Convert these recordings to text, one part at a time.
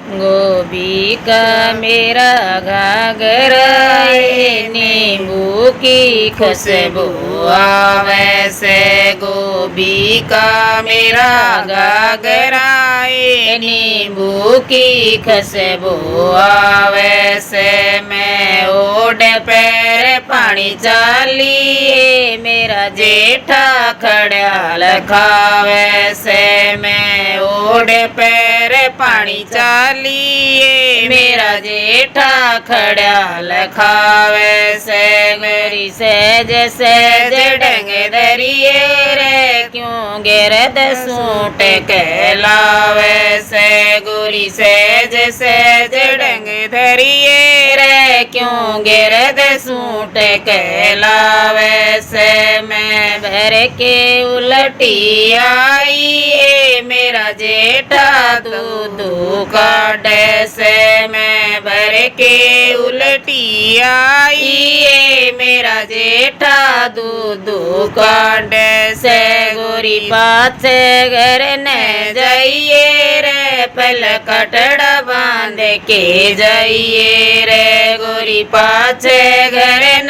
गोभी का मेरा घाघरा नींबू की खुशबू आवे से। गोभी का मेरा घाघरा नींबू की खुशबू आवे से। मैं ओढ़ पैर पानी चाली मेरा जेठा खड़ियाल खावे से। मैं ओढ़ पैर पानी चालिए मेरा जेठा खड़ियाल खावे से। मेरी सहज सहज डंग धरिए रे क्यों गिरद सूट कहलावे से। गोरी सहज सहज डंग धरिए रे क्यों गिरद सूट कहलावे से। मैं भर के उलटी आई मेरा जेठा दूध काटे से। मैं भर के उलटी आई मेरा जेठा दूध काटे से। गोरी बात से घर न जाइए रे पल कटड़ा बांध के जाइए रे। गोरी पाछे घर न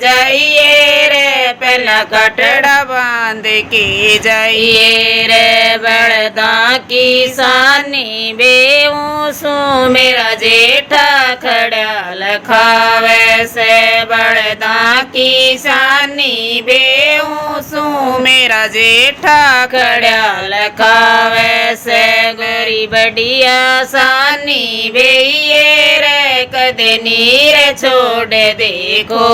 जाइए रे पहला कटड़ा बांध के जाइए रे। बड़दा की सानी बेऊ सो मेरा जेठा खड़ियाल खावे से। बड़दा की सानी बेऊ सो मेरा जेठा खड़ियाल खावे से। गोरी बढ़िया सानी बेइए रे कदे नीर छोड़ देखो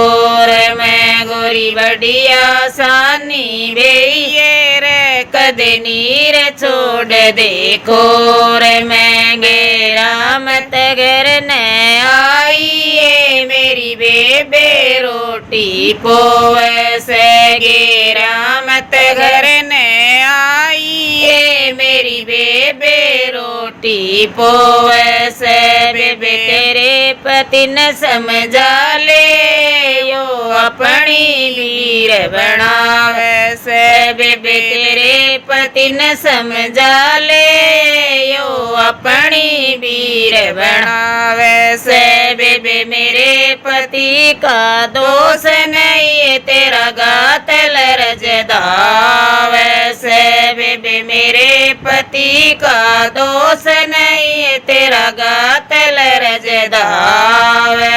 रे। मैं गोरी बढ़िया सानी बेइए रे कदे नीर छोड़ देखो रे। मैं गेरा मत घर न आइए मेरी बेबे रोटी पोवे से। गेरा मत घर न आइए मेरी बेबे रोटी पोवे से। बेबे तेरे पति न समझा ले यो अपनी वीर बनावे से। बेबे तेरे पति न समझा ले यो अपनी वीर बनावे से। बेबे मेरे पति का दोष नहीं तेरा गात लरजदावे से। बेबे मेरे पति का दोष नहीं तेरा गात लरजदावे